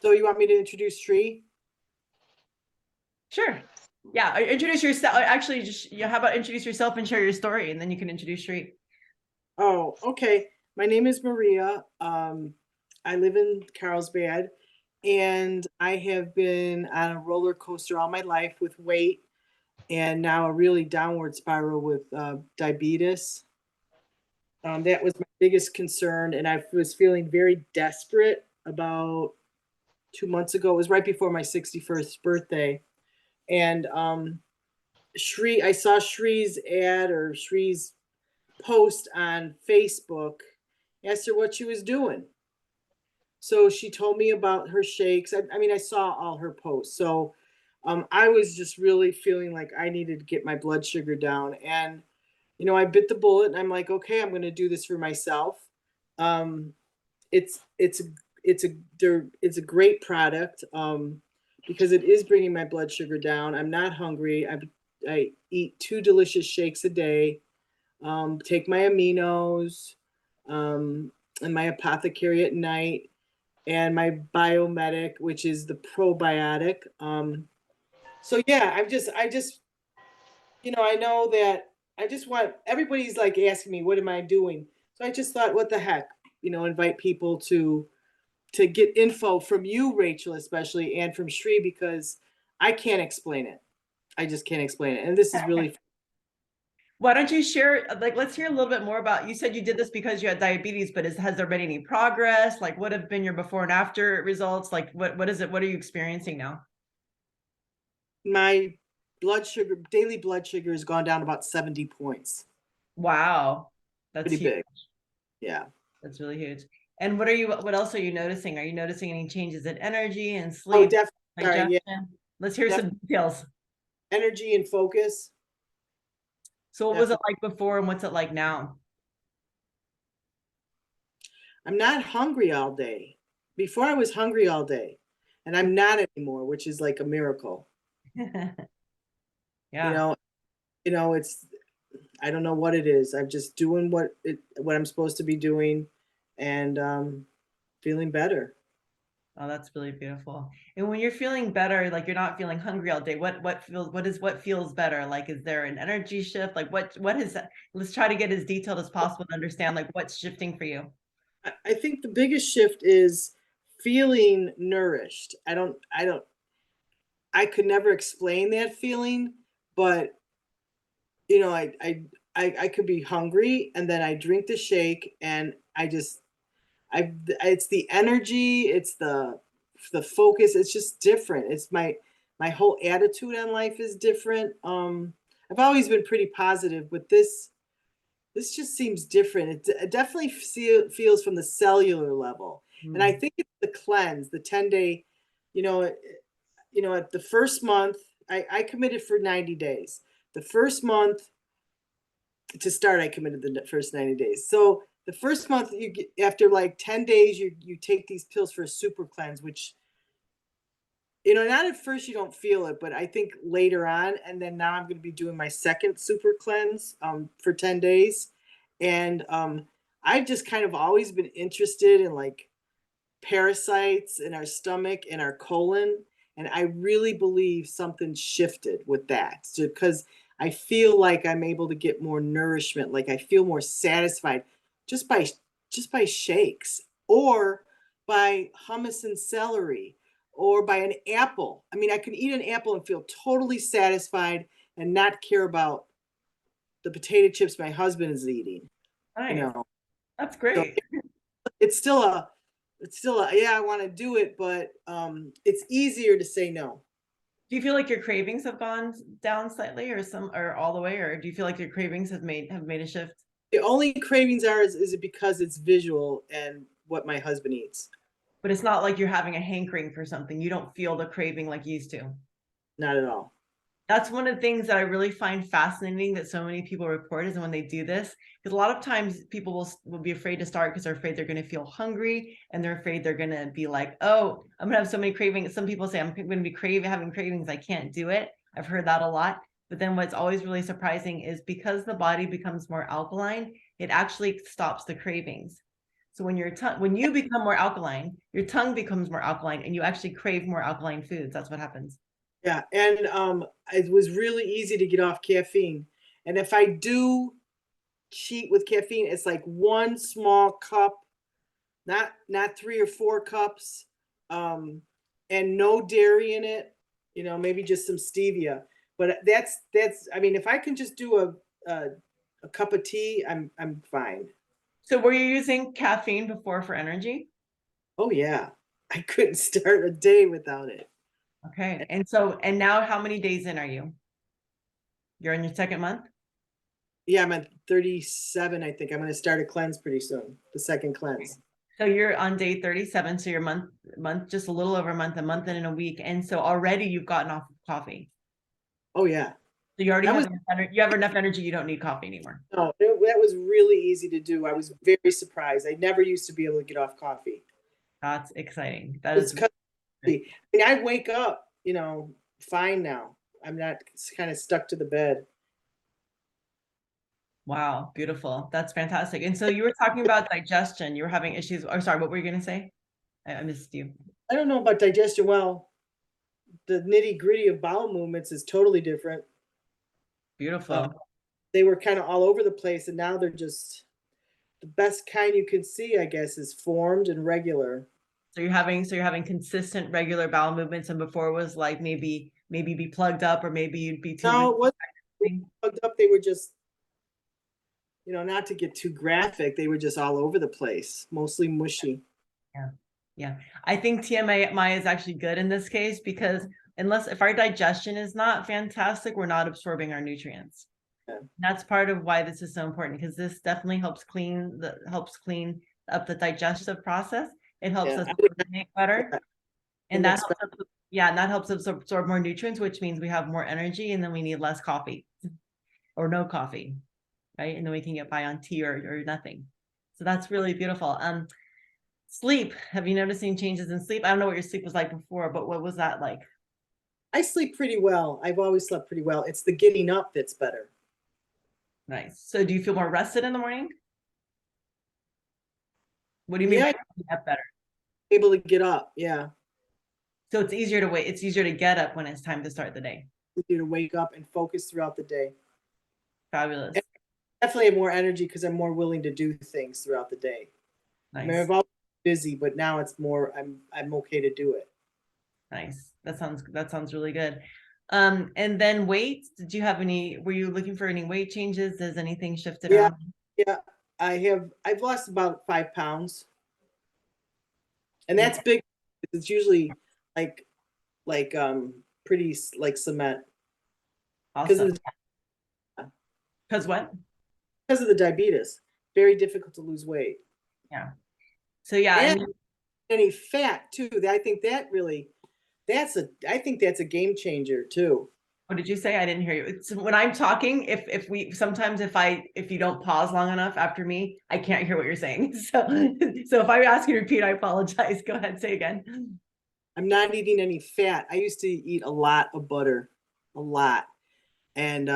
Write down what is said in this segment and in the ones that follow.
So you want me to introduce Shri? Sure. Yeah. Introduce yourself. Actually, just how about introduce yourself and share your story, and then you can introduce Shri. Oh, okay. My name is Maria. I live in Carlsbad, and I have been on a roller coaster all my life with weight, and now a really downward spiral with diabetes. That was my biggest concern, and I was feeling very desperate about 2 months ago. It was right before my 61st birthday, and Shri, I saw Shri's ad or Shri's post on Facebook, asked her what she was doing. So she told me about her shakes. I mean, I saw all her posts. So I was just really feeling like I needed to get my blood sugar down. And, I bit the bullet and I'm like, okay, I'm going to do this for myself. Um, it's, it's, it's a great product because it is bringing my blood sugar down. I'm not hungry. I eat 2 delicious shakes a day, take my aminos, and my apothecary at night, and my biomedic, which is the probiotic. So yeah, I know that I just want everybody's like asking me, what am I doing? So I just thought, what the heck, invite people to get info from you, Rachel, especially, and from Shri, because I can't explain it. I just can't explain it. And this is really Why don't you share? Like, let's hear a little bit more about. You said you did this because you had diabetes, but has there been any progress? Like, what have been your before and after results? Like, what is it? What are you experiencing now? my daily blood sugar has gone down about 70 points. Wow, that's Pretty huge. big. Yeah. That's really huge. And what else are you noticing? Are you noticing any changes in energy and Oh, sleep, definitely. Sorry. Yeah. digestion? Let's hear some Definitely. details. Energy and focus. So what was it Definitely. like before and what's it like now? I'm not hungry all day. Before I was hungry all day, and I'm not anymore, which is like a miracle. You Yeah. know, it's I don't know what it is. I'm just doing what I'm supposed to be doing, and feeling better. Oh, that's really beautiful. And when you're feeling better, like you're not feeling hungry all day, what feels better? Like, is there an energy shift? Like what is that? Let's try to get as detailed as possible to understand like what's shifting for you. I think the biggest shift is feeling nourished. I could never explain that feeling, but I could be hungry and then I drink the shake and it's the energy, it's the focus, it's just different. It's my whole attitude on life is different. I've always been pretty positive, but this just seems different. It definitely feels from the cellular level. And I Hmm. think it's the cleanse, the 10-day, you know, at the first month, I committed for 90 days. The first month to start, I committed the first 90 days. So the first month, after like 10 days, you take these pills for a super cleanse, which, not at first you don't feel it, but I think later on. And then now I'm going to be doing my second super cleanse for 10 days. And I've just kind of always been interested in like parasites in our stomach and our colon. And I really believe something shifted with that because I feel like I'm able to get more nourishment. Like I feel more satisfied just by just by shakes or by hummus and celery or by an apple. I mean, I can eat an apple and feel totally satisfied and not care about the potato chips my husband is eating, you Nice. know. That's So great. it's still a yeah, I want to do it, but it's easier to say no. Do you feel like your cravings have gone down slightly or all the way, or do you feel like your cravings have made a shift? The only cravings are is it because it's visual and what my husband eats. But it's not like you're having a hankering for something. You don't feel the craving like you used to. Not at all. That's one of the things that I really find fascinating that so many people report is when they do this, because a lot of times people will be afraid to start because they're afraid they're going to feel hungry and they're afraid they're going to be like, oh, I'm going to have so many cravings. Some people say I'm going to be having cravings. I can't do it. I've heard that a lot. But then what's always really surprising is because the body becomes more alkaline, it actually stops the cravings. So when when you become more alkaline, your tongue becomes more alkaline and you actually crave more alkaline foods. That's what happens. Yeah, and it was really easy to get off caffeine. And if I do cheat with caffeine, it's like one small cup, not 3 or 4 cups, and no dairy in it. You know, maybe just some stevia. But that's. I mean, if I can just do a cup of tea, I'm fine. So were you using caffeine before for energy? Oh yeah, I couldn't start a day without it. Okay. And now how many days in are you? You're in your second month? Yeah, I'm at 37. I think I'm going to start a cleanse pretty soon. The second cleanse. So you're on day 37. So you're month, just a little over a month and in a week. And so already you've gotten off of coffee. Oh yeah, So you already that have was you have enough energy. You don't need coffee anymore. no, that was really easy to do. I was very surprised. I never used to be able to get off coffee. That's exciting. That It's is because great. I mean, I wake up, fine now. I'm not kind of stuck to the bed. Wow, beautiful. That's fantastic. And so you were talking about digestion. You were having issues. Or sorry, what were you going to say? I missed you. I don't know about digestion. Well, the nitty gritty of bowel movements is totally different. Uh, Beautiful. they were kind of all over the place, and now they're just the best kind you can see, I guess, is formed and regular. So you're having consistent regular bowel movements, and before was like maybe be plugged up, or maybe you'd be too No, weak. it wasn't plugged up. They were just, not to get too graphic, they were just all over the place, mostly mushy. Yeah. Yeah. I think TMI is actually good in this case because if our digestion is not fantastic, we're not absorbing our nutrients. Yeah. That's part of why this is so important, because this definitely helps clean up the digestive process. It helps Yeah, us I didn't, eliminate better. And didn't that expect. helps us absorb more nutrients, which means we have more energy and then we need less coffee or no coffee, right? And then we can get by on tea or nothing. So that's really beautiful. Sleep. Have you noticed any changes in sleep? I don't know what your sleep was like before, but what was that like? I sleep pretty well. I've always slept pretty well. It's the getting up that's better. Nice. So do you feel more rested in the morning? What do you mean by Yeah, waking up better? able to get up. Yeah, So it's easier to wait. It's easier to get up when it's time to start the day. easier to wake up and focus throughout the day. Fabulous. And definitely have more energy because I'm more willing to do things throughout the day. I mean, Nice. I've always been busy, but now it's more. I'm okay to do it. Nice. That sounds really good. And then weight, were you looking for any weight changes? Has anything shifted Yeah, around? yeah. I've lost about 5 pounds, and Yeah. that's big. It's usually like pretty like cement because Awesome. of Because what? the diabetes. Very difficult to lose weight Yeah. So yeah, and any fat too. I think that's a game changer too. what did you say? I didn't hear you. It's when I'm talking, if you don't pause long enough after me, I can't hear what you're saying. So if I ask you to repeat, I apologize. Go ahead, say again. I'm not eating any fat. I used to eat a lot of butter, a lot, and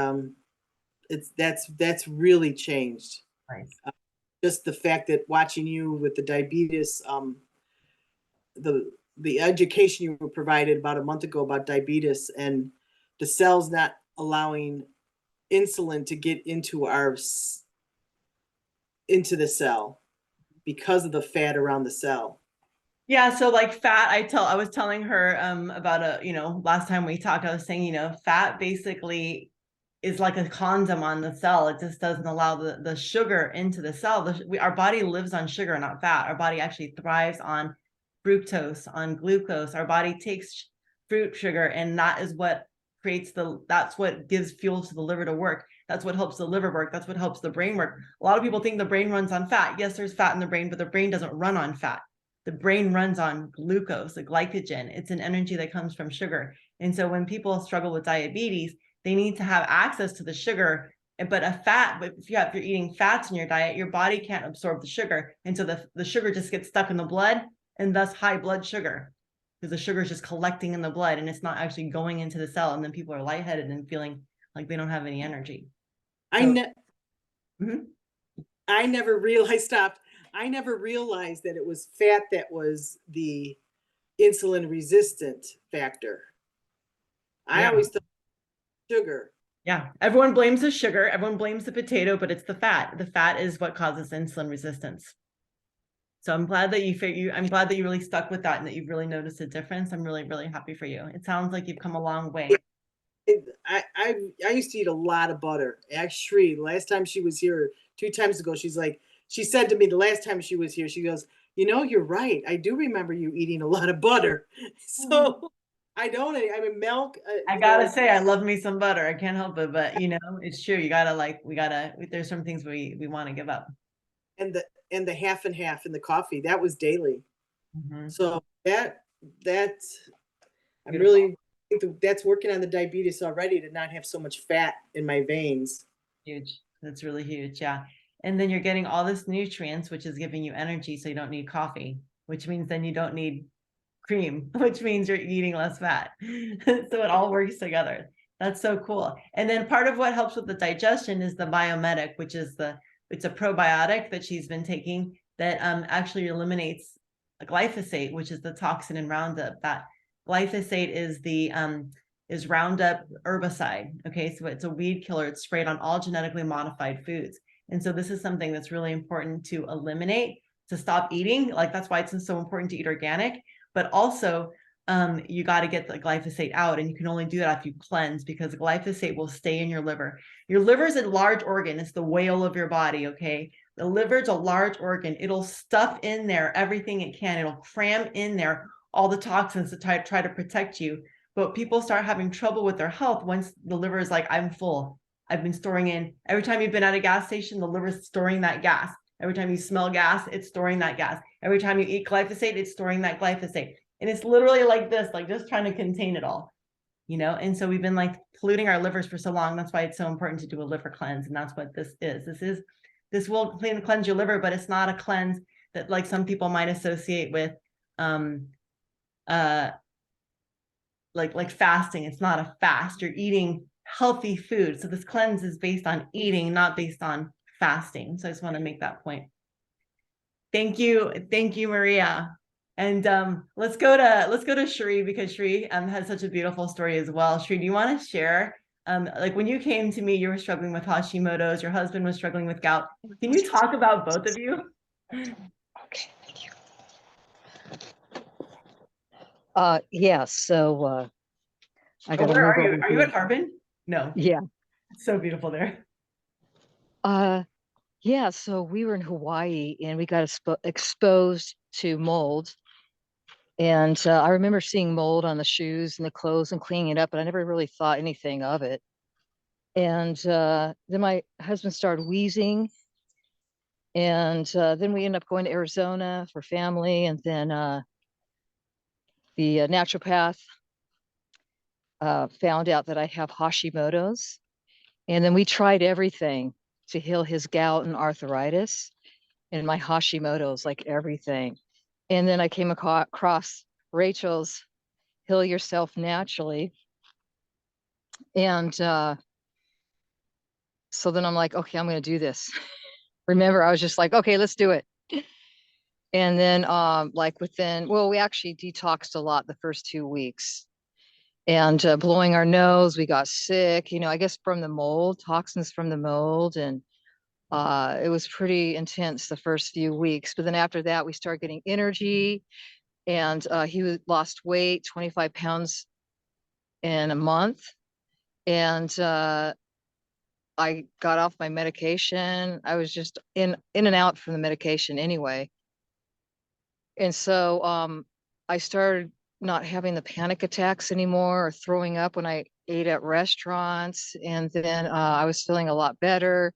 that's really changed. Nice. Just the fact that watching you with the diabetes, the education you were provided about a month ago about diabetes and the cells not allowing insulin to get into the cell because of the fat around the cell. Yeah, so like fat, I was telling her about last time we talked, I was saying, fat basically is like a condom on the cell. It just doesn't allow the sugar into the cell. Our body lives on sugar, not fat. Our body actually thrives on fructose, on glucose. Our body takes fruit sugar, and that is what that's what gives fuel to the liver to work. That's what helps the liver work. That's what helps the brain work. A lot of people think the brain runs on fat. Yes, there's fat in the brain, but the brain doesn't run on fat. The brain runs on glucose, the glycogen. It's an energy that comes from sugar. And so when people struggle with diabetes, they need to have access to the sugar. But if you're eating fats in your diet, your body can't absorb the sugar. And so the sugar just gets stuck in the blood, and thus high blood sugar, because the sugar is just collecting in the blood and it's not actually going into the cell. And then people are lightheaded and feeling like they don't have any energy. I So ne- mhm. I never realized stopped. I never realized that it was fat that was the insulin resistant factor. I Yeah. always thought sugar. Yeah. Everyone blames the sugar, everyone blames the potato, but it's the fat. The fat is what causes insulin resistance. So I'm glad that I'm glad that you really stuck with that and that you've really noticed a difference. I'm really, really happy for you. It sounds like you've come a long way. I used to eat a lot of butter. Shri, last time she was here, 2 times ago, she said to me the last time she was here, she goes, you know, you're right. I do remember you eating a lot of butter. So I don't. I mean, milk. I gotta say, I love me some butter. I can't help it, but it's true. You gotta there's some things we want to give up. And the half and half in the coffee, that was daily. Mhm. So that's I'm Beautiful. really I think that's working on the diabetes already, to not have so much fat in my veins. Huge. That's really huge. Yeah. And then you're getting all this nutrients, which is giving you energy. So you don't need coffee, which means then you don't need cream, which means you're eating less fat. So it all works together. That's so cool. And then part of what helps with the digestion is the biomedic, which is it's a probiotic that she's been taking that actually eliminates glyphosate, which is the toxin in Roundup. That glyphosate is Roundup herbicide. Okay, so it's a weed killer. It's sprayed on all genetically modified foods. And so this is something that's really important to eliminate, to stop eating. Like that's why it's so important to eat organic, but also you got to get the glyphosate out, and you can only do that if you cleanse, because glyphosate will stay in your liver. Your liver is a large organ. It's the whale of your body, okay? The liver is a large organ. It'll stuff in there everything it can. It'll cram in there all the toxins to try to protect you. But people start having trouble with their health once the liver is like, I'm full. I've been storing in. Every time you've been at a gas station, the liver is storing that gas. Every time you smell gas, it's storing that gas. Every time you eat glyphosate, it's storing that glyphosate. And it's literally like this, like just trying to contain it all, And so we've been like polluting our livers for so long. That's why it's so important to do a liver cleanse. And that's what this is. This will cleanse your liver, but it's not a cleanse that like some people might associate with like fasting. It's not a fast. You're eating healthy food. So this cleanse is based on eating, not based on fasting. So I just want to make that point. Thank you, Maria. And let's go to Shri, because Shri has such a beautiful story as well. Shri, do you want to share? Like when you came to me, you were struggling with hashimotos. Your husband was struggling with gout. Can you talk about both of you? Okay, thank you. Yeah, so I got to move over. Are you at Harbin? No. Yeah. It's so beautiful there. Yeah, so we were in Hawaii and we got exposed to mold. And I remember seeing mold on the shoes and the clothes and cleaning it up, but I never really thought anything of it. And then my husband started wheezing. And then we ended up going to Arizona for family. And then the naturopath found out that I have Hashimoto's. And then we tried everything to heal his gout and arthritis and my Hashimoto's, like everything. And then I came across Rachel's Heal Yourself Naturally. And so then I'm like, okay, I'm going to do this. Remember, I was just like, okay, let's do it. And then like we actually detoxed a lot the first 2 weeks. And blowing our nose, we got sick, I guess from the mold, toxins from the mold. And it was pretty intense the first few weeks. But then after that, we started getting energy, and he lost weight, 25 pounds in a month. And I got off my medication. I was just in and out from the medication anyway. And so I started not having the panic attacks anymore or throwing up when I ate at restaurants. And then I was feeling a lot better.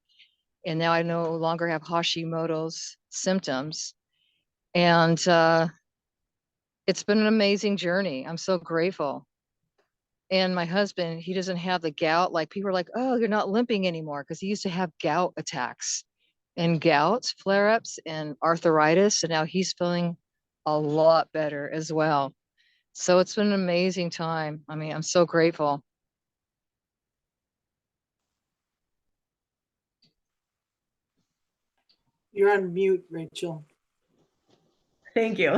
And now I no longer have Hashimoto's symptoms. And it's been an amazing journey. I'm so grateful. And my husband, he doesn't have the gout. Like people are like, oh, you're not limping anymore, because he used to have gout attacks and gout flare-ups and arthritis. And now he's feeling a lot better as well. So it's been an amazing time. I mean, I'm so grateful. You're on mute, Rachel. Thank you.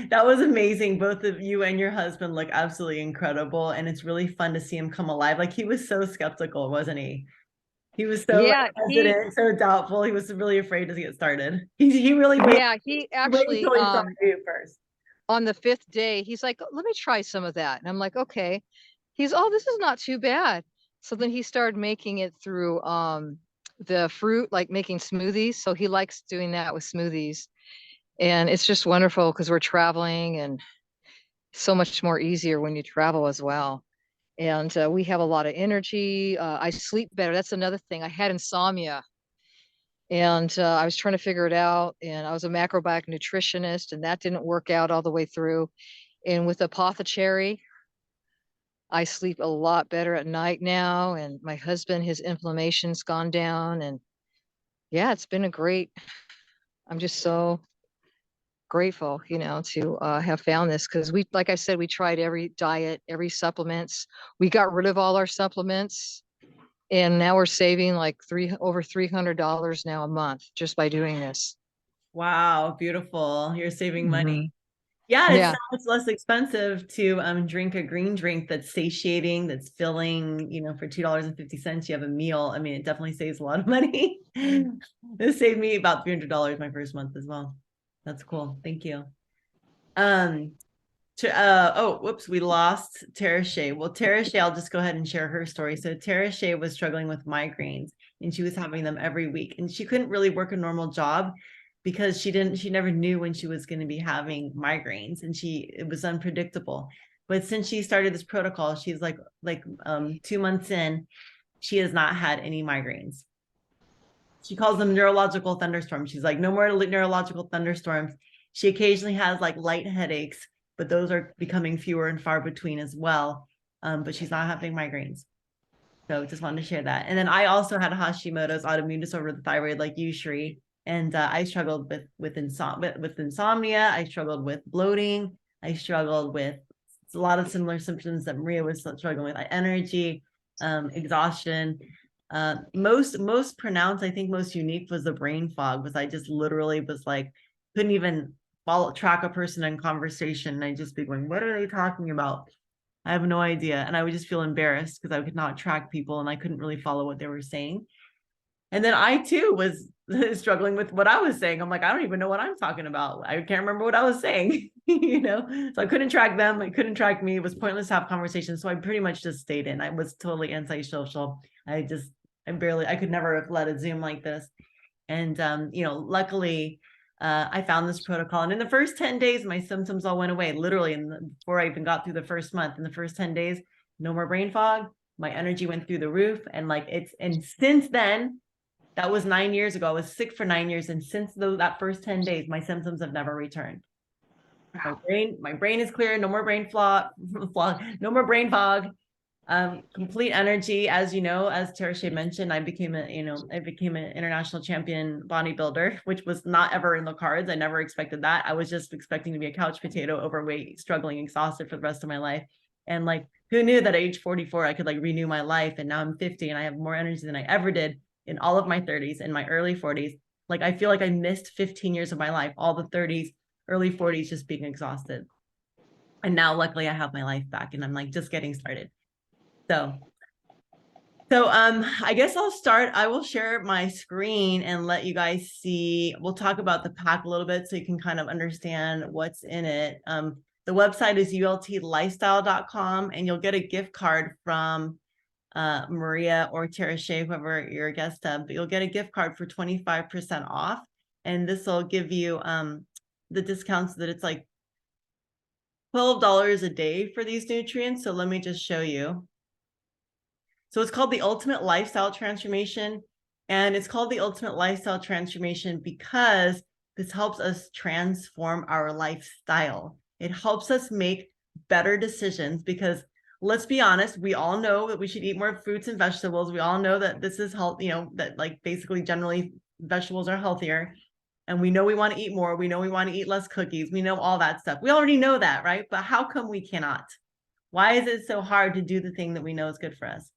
That was amazing. Both of you and your husband look absolutely incredible. And it's really fun to see him come alive. Like he was so skeptical, wasn't he? He was so Yeah, hesitant, so doubtful. He was really afraid to get started. He really waited, he waited actually until he saw you first. on the 5th day, he's like, let me try some of that. And I'm like, okay. He's, oh, this is not too bad. So then he started making it through the fruit, like making smoothies. So he likes doing that with smoothies. And it's just wonderful because we're traveling and so much more easier when you travel as well. And we have a lot of energy. I sleep better. That's another thing. I had insomnia and I was trying to figure it out. And I was a macrobiotic nutritionist and that didn't work out all the way through. And with Apothecary, I sleep a lot better at night now. And my husband, his inflammation's gone down. And yeah, it's been I'm just so grateful, to have found this because like I said, we tried every diet, every supplements. We got rid of all our supplements and now we're saving like over $300 now a month just by doing this. Wow, beautiful. You're saving money. Mhm. Yeah, Yeah. it's less expensive to drink a green drink that's satiating, that's filling, for $2.50 you have a meal. I mean, it definitely saves a lot of money. It saved me about $300 my first month as well. That's cool. Thank you. Oh, whoops, we lost Tara Shea. Well, Tara Shea, I'll just go ahead and share her story. So Tara Shea was struggling with migraines and she was having them every week and she couldn't really work a normal job because she never knew when she was going to be having migraines and it was unpredictable. But since she started this protocol, she's like 2 months in, she has not had any migraines. She calls them neurological thunderstorms. She's like, no more neurological thunderstorms. She occasionally has like light headaches, but those are becoming fewer and far between as well. But she's not having migraines. So just wanted to share that. And then I also had Hashimoto's, autoimmune disorder of the thyroid, like you, Shri. And I struggled with insomnia. I struggled with bloating. I struggled with a lot of similar symptoms that Maria was struggling with, like energy, exhaustion. Most pronounced, I think most unique was the brain fog, was I just literally was like, couldn't even track a person in conversation. And I just be going, what are they talking about? I have no idea. And I would just feel embarrassed because I could not track people and I couldn't really follow what they were saying. And then I too was struggling with what I was saying. I'm like, I don't even know what I'm talking about. I can't remember what I was saying, So I couldn't track them. I couldn't track me. It was pointless to have conversations. So I pretty much just stayed in. I was totally antisocial. I could never have led a Zoom like this. And, luckily, I found this protocol. And in the first 10 days, my symptoms all went away, literally. And before I even got through the first month, in the first 10 days, no more brain fog. My energy went through the roof. And since then, that was 9 years ago. I was sick for 9 years. And since that first 10 days, my symptoms have never returned. My brain is clear. No more brain fog, no more brain fog. Complete energy. As you know, as Tara Shea mentioned, I became an international champion bodybuilder, which was not ever in the cards. I never expected that. I was just expecting to be a couch potato, overweight, struggling, exhausted for the rest of my life. And who knew that at age 44, I could renew my life. And now I'm 50 and I have more energy than I ever did in all of my 30s and my early 40s. I feel like I missed 15 years of my life, all the 30s, early 40s, just being exhausted. And now luckily I have my life back and I'm just getting started. So I guess I'll start. I will share my screen and let you guys see. We'll talk about the pack a little bit so you can kind of understand what's in it. The website is ultlifestyle.com and you'll get a gift card from Maria or Tara Shea, whoever your guest, but you'll get a gift card for 25% off. And this will give you the discounts that it's like $12 a day for these nutrients. So let me just show you. So it's called the Ultimate Lifestyle Transformation. And it's called the Ultimate Lifestyle Transformation because this helps us transform our lifestyle. It helps us make better decisions because let's be honest, we all know that we should eat more fruits and vegetables. We all know that this is health, that basically generally vegetables are healthier. And we know we want to eat more. We know we want to eat less cookies. We know all that stuff. We already know that, right? But how come we cannot? Why is it so hard to do the thing that we know is good for us?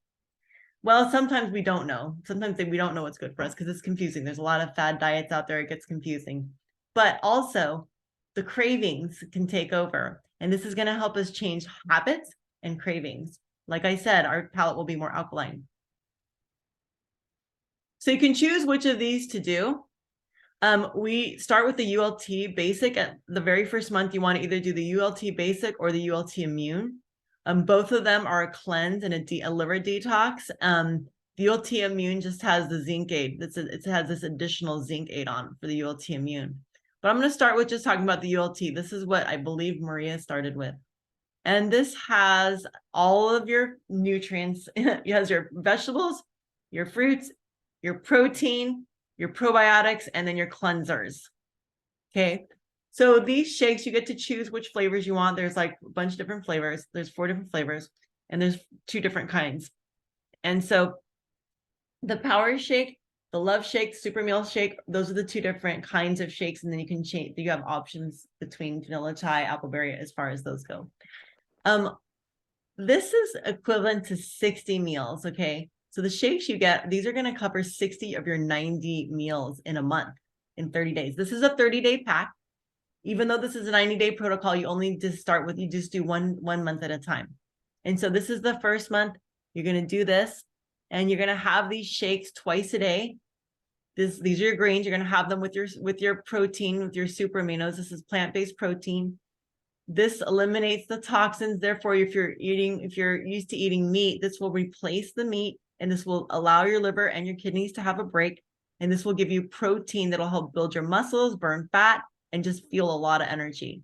Well, sometimes we don't know. Sometimes we don't know what's good for us because it's confusing. There's a lot of fad diets out there. It gets confusing. But also the cravings can take over. And this is going to help us change habits and cravings. Like I said, our palate will be more alkaline. So you can choose which of these to do. We start with the ULT basic. At the very first month, you want to either do the ULT basic or the ULT immune. Both of them are a cleanse and a liver detox. The ULT immune just has the zinc aid. It has this additional zinc aid on for the ULT immune. But I'm going to start with just talking about the ULT. This is what I believe Maria started with. And this has all of your nutrients. It has your vegetables, your fruits, your protein, your probiotics, and then your cleansers. Okay. So these shakes, you get to choose which flavors you want. There's like a bunch of different flavors. There's 4 different flavors and there's 2 different kinds. And so the power shake, the love shake, super meal shake, those are the 2 different kinds of shakes. And then you can change, you have options between vanilla chai, appleberry, as far as those go. This is equivalent to 60 meals. Okay. So the shakes you get, these are going to cover 60 of your 90 meals in a month in 30 days. This is a 30-day pack. Even though this is a 90-day protocol, you only just start with, you just do one month at a time. And so this is the first month. You're going to do this and you're going to have these shakes twice a day. These are your greens. You're going to have them with your protein, with your super aminos. This is plant-based protein. This eliminates the toxins. Therefore, if you're used to eating meat, this will replace the meat and this will allow your liver and your kidneys to have a break. And this will give you protein that'll help build your muscles, burn fat, and just feel a lot of energy.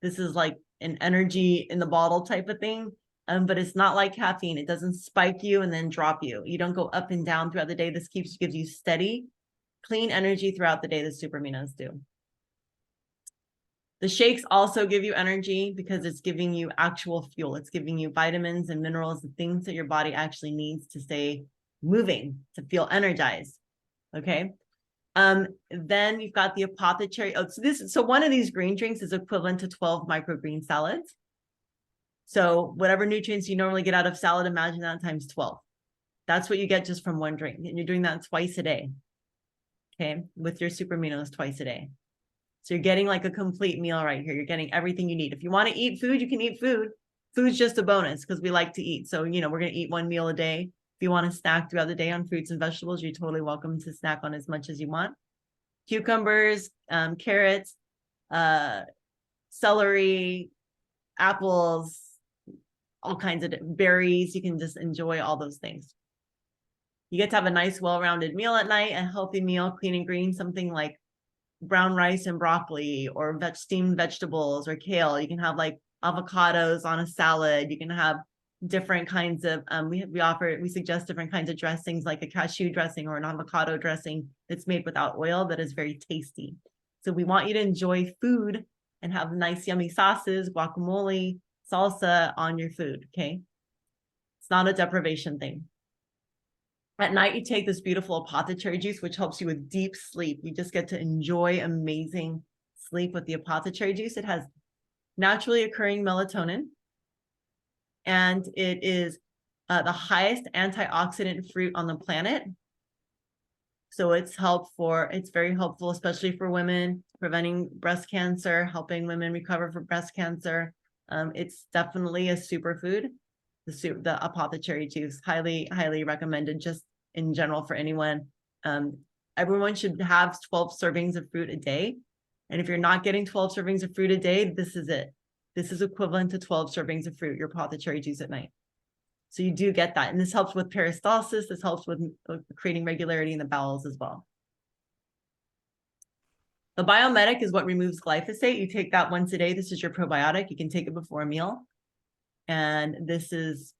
This is like an energy in the bottle type of thing, but it's not like caffeine. It doesn't spike you and then drop you. You don't go up and down throughout the day. This gives you steady, clean energy throughout the day. The super aminos do. The shakes also give you energy because it's giving you actual fuel. It's giving you vitamins and minerals, the things that your body actually needs to stay moving, to feel energized. Okay. Then you've got the apothecary. So one of these green drinks is equivalent to 12 microgreen salads. So whatever nutrients you normally get out of salad, imagine that times 12. That's what you get just from one drink. And you're doing that twice a day. Okay. With your super aminos twice a day. So you're getting like a complete meal right here. You're getting everything you need. If you want to eat food, you can eat food. Food's just a bonus because we like to eat. So, we're going to eat 1 meal a day. If you want to snack throughout the day on fruits and vegetables, you're totally welcome to snack on as much as you want. Cucumbers, carrots, celery, apples, all kinds of berries. You can just enjoy all those things. You get to have a nice, well-rounded meal at night, a healthy meal, clean and green, something like brown rice and broccoli or steamed vegetables or kale. You can have like avocados on a salad. You can have different kinds of, we suggest different kinds of dressings like a cashew dressing or an avocado dressing that's made without oil that is very tasty. So we want you to enjoy food and have nice yummy sauces, guacamole, salsa on your food, okay? It's not a deprivation thing. At night, you take this beautiful apothecary juice, which helps you with deep sleep. You just get to enjoy amazing sleep with the apothecary juice. It has naturally occurring melatonin, and it is the highest antioxidant fruit on the planet. So it's very helpful, especially for women, preventing breast cancer, helping women recover from breast cancer. It's definitely a superfood. The apothecary juice, highly, highly recommended just in general for anyone. Everyone should have 12 servings of fruit a day. And if you're not getting 12 servings of fruit a day, this is it. This is equivalent to 12 servings of fruit, your apothecary juice at night. So you do get that. And this helps with peristalsis. This helps with creating regularity in the bowels as well. The Biomedic is what removes glyphosate. You take that once a day. This is your probiotic. You can take it before a meal. And this is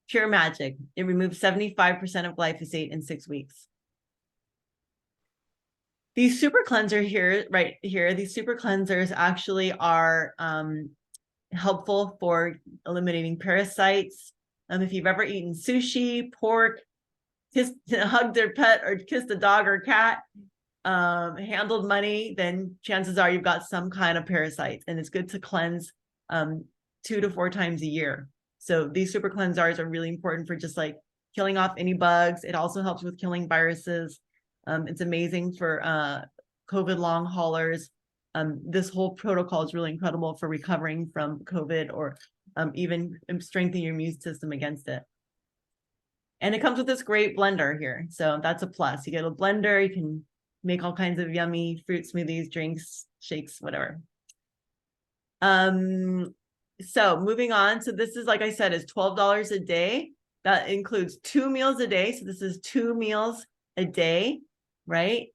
pure magic. It removes 75% of glyphosate in 6 weeks. These super cleanser here, right here, these super cleansers actually are helpful for eliminating parasites. If you've ever eaten sushi, pork, hugged their pet or kissed a dog or cat, handled money, then chances are you've got some kind of parasites, and it's good to cleanse 2 to 4 times a year. So these super cleansers are really important for just like killing off any bugs. It also helps with killing viruses. It's amazing for COVID long haulers. This whole protocol is really incredible for recovering from COVID or even strengthening your immune system against it. And it comes with this great blender here. So that's a plus. You get a blender, you can make all kinds of yummy fruit smoothies, drinks, shakes, whatever. So moving on. So this is, like I said, is $12 a day. That includes 2 meals a day. So this is 2 meals a day, right?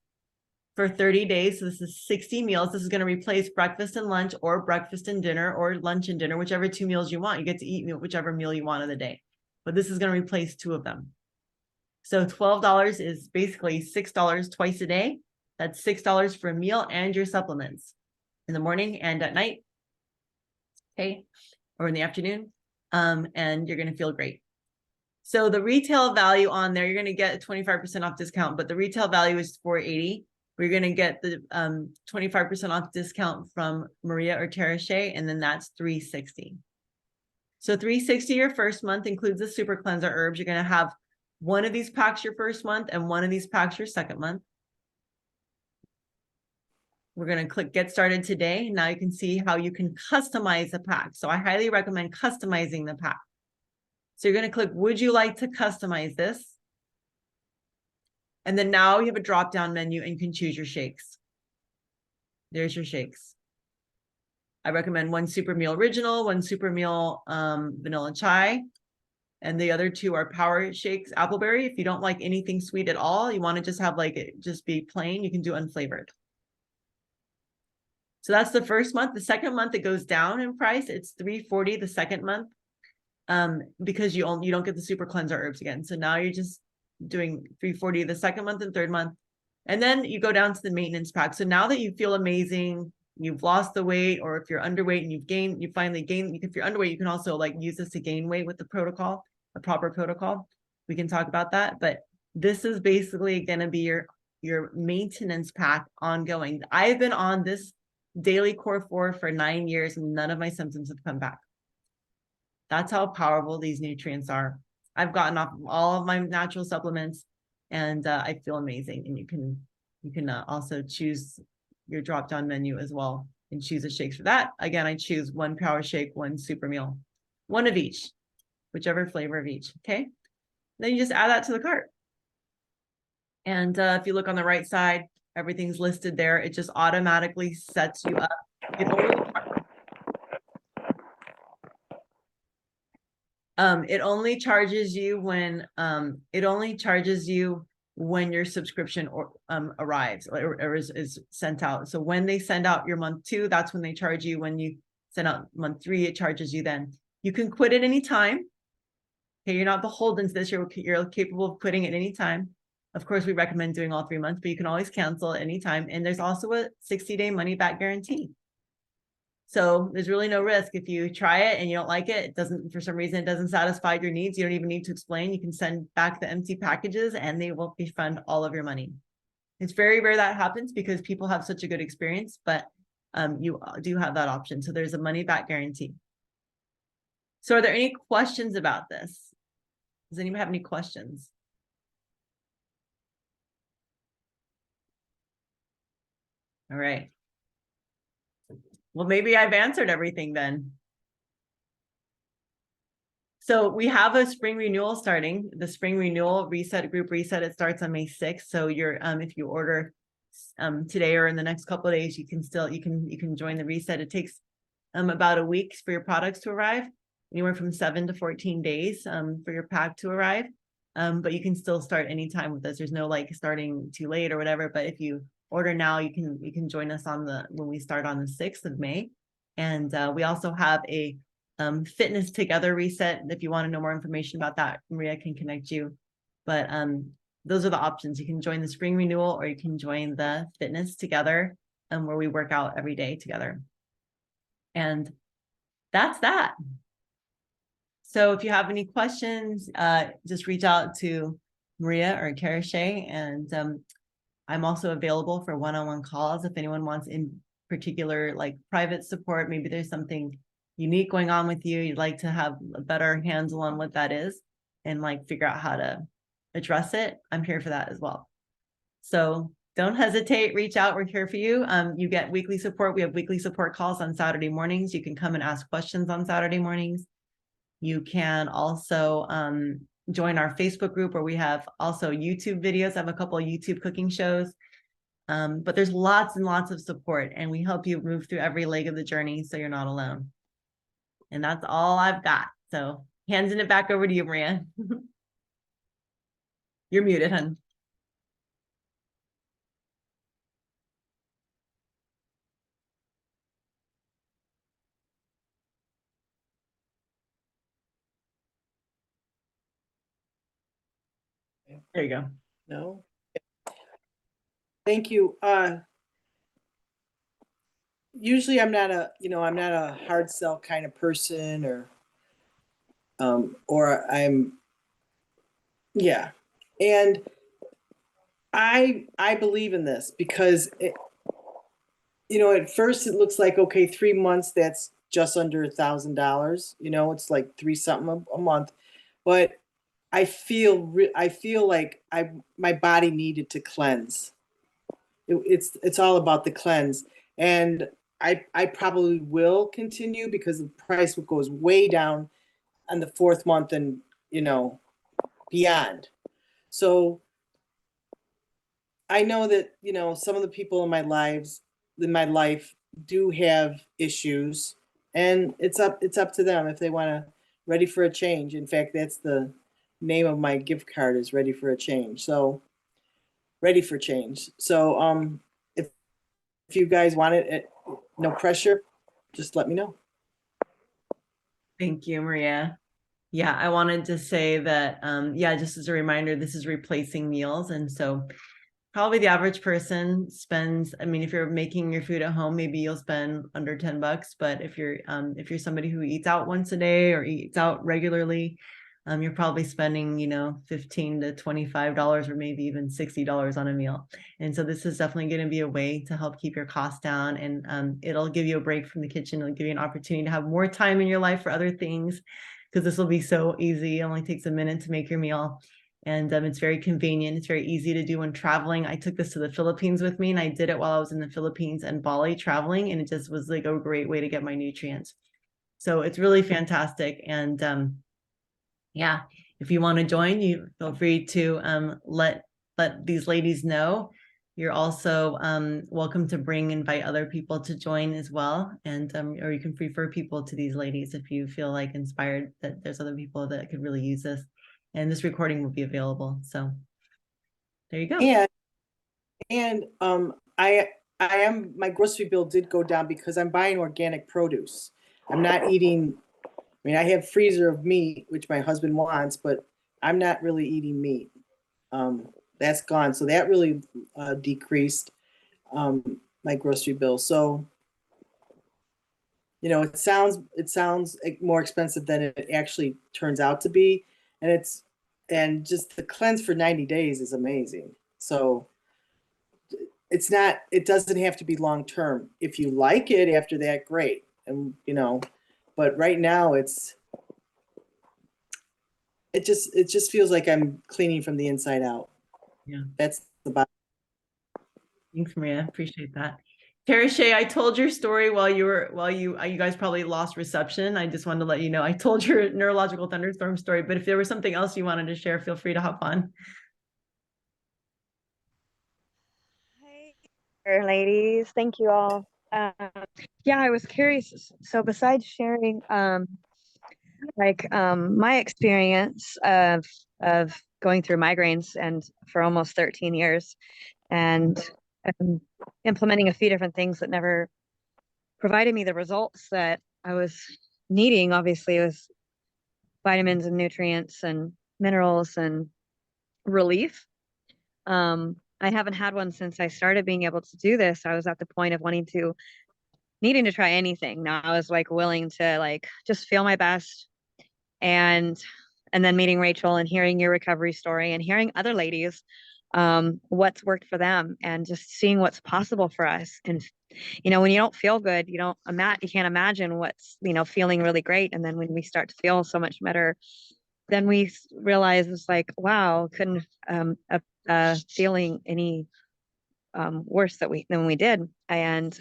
For 30 days. So this is 60 meals. This is going to replace breakfast and lunch, or breakfast and dinner, or lunch and dinner, whichever 2 meals you want. You get to eat whichever meal you want of the day. But this is going to replace 2 of them. So $12 is basically $6 twice a day. That's $6 for a meal and your supplements in the morning and at night. Okay. Or in the afternoon. And you're going to feel great. So the retail value on there, you're going to get a 25% off discount, but the retail value is $480. We're going to get the 25% off discount from Maria or Tara Shea, and then that's $360. So $360 your first month includes the super cleanser herbs. You're going to have one of these packs your first month and one of these packs your second month. We're going to click get started today. Now you can see how you can customize the pack. So I highly recommend customizing the pack. So you're going to click, would you like to customize this? And then now you have a drop-down menu and you can choose your shakes. There's your shakes. I recommend one super meal original, one super meal vanilla chai, and the other 2 are power shakes, appleberry. If you don't like anything sweet at all, you want to just have like it just be plain, you can do unflavored. So that's the first month. The second month, it goes down in price. It's $340 the second month, because you don't get the super cleanser herbs again. So now you're just doing $340 the second month and third month. And then you go down to the maintenance pack. So now that you feel amazing, you've lost the weight, or if you're underweight and you finally gain, if you're underweight, you can also like use this to gain weight with the protocol, a proper protocol. We can talk about that, but this is basically going to be your maintenance pack ongoing. I've been on this daily core 4 for 9 years and none of my symptoms have come back. That's how powerful these nutrients are. I've gotten off all of my natural supplements and I feel amazing. And you can also choose your drop-down menu as well and choose the shakes for that. Again, I choose one power shake, one super meal, one of each, whichever flavor of each. Okay. Then you just add that to the cart. And if you look on the right side, everything's listed there. It just automatically sets you up. It only charges you when your subscription arrives or is sent out. So when they send out your month 2, that's when they charge you. When you send out month 3, it charges you then. You can quit at any time. Okay, you're not beholden to this. You're capable of quitting at any time. Of course, we recommend doing all 3 months, but you can always cancel at any time. And there's also a 60-day money-back guarantee. So there's really no risk. If you try it and you don't like it, for some reason, it doesn't satisfy your needs, you don't even need to explain. You can send back the empty packages and they will refund all of your money. It's very rare that happens because people have such a good experience, but you do have that option. So there's a money-back guarantee. So are there any questions about this? Does anyone have any questions? All right. Well, maybe I've answered everything then. So we have a spring renewal starting. The spring renewal group reset, it starts on May 6th. So you're if you order today or in the next couple of days, you can join the reset. It takes about a week for your products to arrive, anywhere from 7 to 14 days for your pack to arrive. But you can still start anytime with us. There's no like starting too late or whatever. But if you order now, you can join us when we start on the 6th of May. And we also have a fitness together reset. If you want to know more information about that, Maria can connect you. But those are the options. You can join the spring renewal or you can join the fitness together where we work out every day together. And that's that. So if you have any questions, just reach out to Maria or Tara Shea, and I'm also available for one-on-one calls if anyone wants in particular like private support. Maybe there's something unique going on with you, you'd like to have a better handle on what that is, and like figure out how to address it, I'm here for that as well. So don't hesitate, reach out. We're here for you. You get weekly support. We have weekly support calls on Saturday mornings. You can come and ask questions on Saturday mornings. You can also join our Facebook group where we have also YouTube videos. I have a couple of YouTube cooking shows. But there's lots and lots of support, and we help you move through every leg of the journey so you're not alone. And that's all I've got. So handing it back over to you, Maria. You're muted, hun. There you go. No. Thank you. Usually I'm not a hard sell kind of person, or yeah. And I believe in this because at first it looks like, okay, 3 months, that's just under $1,000. It's like three something a month, but I feel like my body needed to cleanse. It's all about the cleanse, and I probably will continue because the price goes way down on the fourth month and beyond. So I know that some of the people in my life do have issues, and it's up to them if they want to, ready for a change. In fact, that's the name of my gift card, is ready for a change. So ready for change. So if you guys want it, no pressure, just let me know. Thank you, Maria. Yeah, I wanted to say that, just as a reminder, this is replacing meals. And so probably the average person spends, if you're making your food at home, maybe you'll spend under $10. But if you're somebody who eats out once a day or eats out regularly, you're probably spending, $15 to $25 or maybe even $60 on a meal. And so this is definitely going to be a way to help keep your costs down, and it'll give you a break from the kitchen. It'll give you an opportunity to have more time in your life for other things, because this will be so easy. It only takes a minute to make your meal. And it's very convenient. It's very easy to do when traveling. I took this to the Philippines with me, and I did it while I was in the Philippines and Bali traveling. And it just was like a great way to get my nutrients. So it's really fantastic. And if you want to join, you feel free to let these ladies know. You're also welcome to invite other people to join as well. And or you can refer people to these ladies if you feel like inspired that there's other people that could really use this. And this recording will be available. So there you go. And my grocery bill did go down because I'm buying organic produce. I'm not eating, I have freezer of meat, which my husband wants, but I'm not really eating meat. That's gone. So that really decreased my grocery bill. So, it sounds more expensive than it actually turns out to be. And just the cleanse for 90 days is amazing. So it doesn't have to be long term. If you like it after that, great. And but right now it just feels like I'm cleaning from the inside out. Yeah. That's the bottom. Thanks, Maria. Appreciate that. Tara Shea, I told your story while you guys probably lost reception. I just wanted to let you know I told your neurological thunderstorm story, but if there was something else you wanted to share, feel free to hop on. Hi, ladies. Thank you all. I was curious. So besides sharing my experience of going through migraines and for almost 13 years and implementing a few different things that never provided me the results that I was needing, obviously, with vitamins and nutrients and minerals and relief. I haven't had one since I started being able to do this. I was at the point of needing to try anything. Now I was like willing to just feel my best. And then meeting Rachel and hearing your recovery story and hearing other ladies, what's worked for them, and just seeing what's possible for us. And, when you don't feel good, you can't imagine what's, feeling really great. And then when we start to feel so much better, then we realized it's like, wow, couldn't feeling any worse than we did. And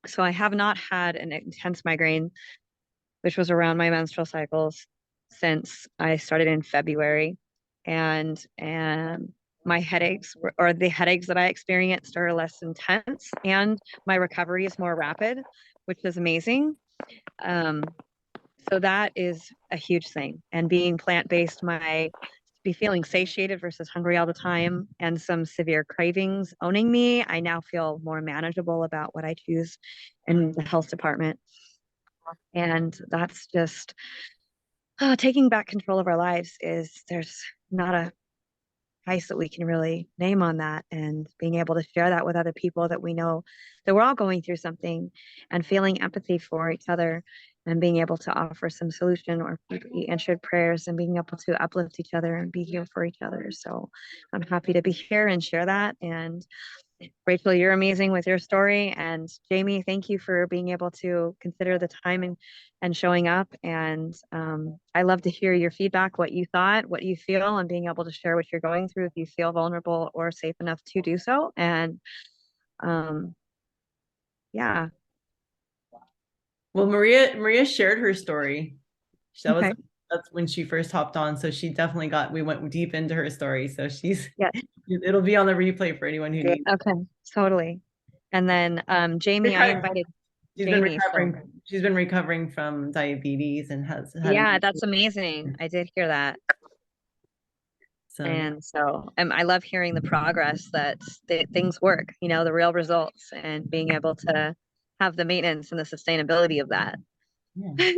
so I have not had an intense migraine, which was around my menstrual cycles, since I started in February. And my headaches or the headaches that I experienced are less intense, and my recovery is more rapid, which is amazing. So that is a huge thing. And being plant-based, my be feeling satiated versus hungry all the time, and some severe cravings owning me, I now feel more manageable about what I choose in the health department. And that's just taking back control of our lives. There's not a price that we can really name on that, and being able to share that with other people that we know that we're all going through something, and feeling empathy for each other, and being able to offer some solution or answered prayers, and being able to uplift each other and be here for each other. So I'm happy to be here and share that. And Rachel, you're amazing with your story. And Jamie, thank you for being able to consider the time and showing up. And I love to hear your feedback, what you thought, what you feel, and being able to share what you're going through if you feel vulnerable or safe enough to do so. And yeah. Well, Maria shared her story. That was Okay. that's when she first hopped on. So she definitely we went deep into her story. So Yeah. it'll be on the replay for anyone who needs. Okay, totally. And then Jamie, I invited Jamie. She's been recovering from diabetes and has had Yeah, that's amazing. I did hear that. And so I love hearing the progress that things work, you know, the real results, and being able to have the maintenance and the sustainability of that. Yeah.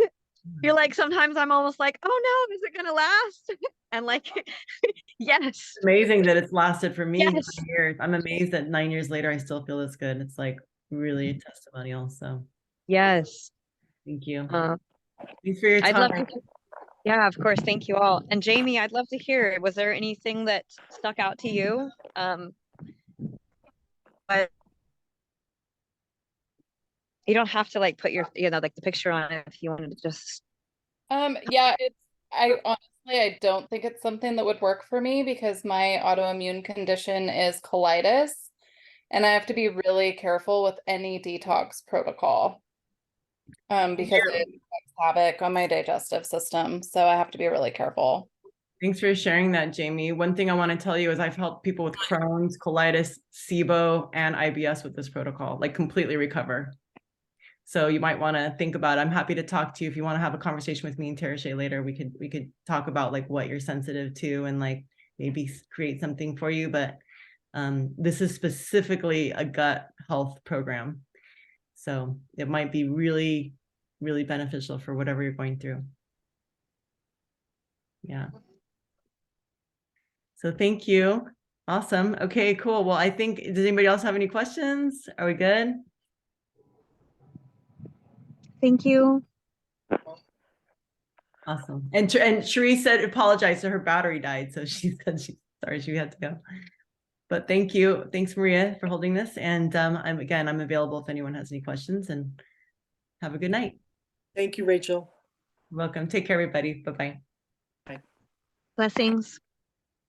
You're like, sometimes I'm almost like, oh no, is it gonna last? And like, yes. It's amazing that it's lasted for me Yes. 9 years. I'm amazed that 9 years later I still feel this good. It's like really a testimonial. So yes. thank you. Thanks for your time. I'd love to. Yeah, of course. Thank you all. And Jamie, I'd love to hear, was there anything that stuck out to you? But you don't have to like put your, you know, like the picture on it if you wanted to just. Yeah, I honestly, I don't think it's something that would work for me, because my autoimmune condition is colitis, and I have to be really careful with any detox protocol. Because it wreaks havoc on my digestive system. So I have to be really careful. Thanks for sharing that, Jamie. One thing I want to tell you is I've helped people with Crohn's, colitis, SIBO, and IBS with this protocol, like completely recover. So you might want to think about it. I'm happy to talk to you if you want to have a conversation with me and Tereshé later. We could talk about like what you're sensitive to and like maybe create something for you. But this is specifically a gut health program. So it might be really, really beneficial for whatever you're going through. Yeah. So thank you. Awesome. Okay, cool. Well, I think, does anybody else have any questions? Are we good? Thank you. Awesome. And Shri said, apologize, so her battery died. So she said sorry, she had to go. But thank you. Thanks, Maria, for holding this. And I'm available if anyone has any questions, and have a good night. Thank you, Rachel. Welcome. Take care, everybody. Bye-bye. Blessings.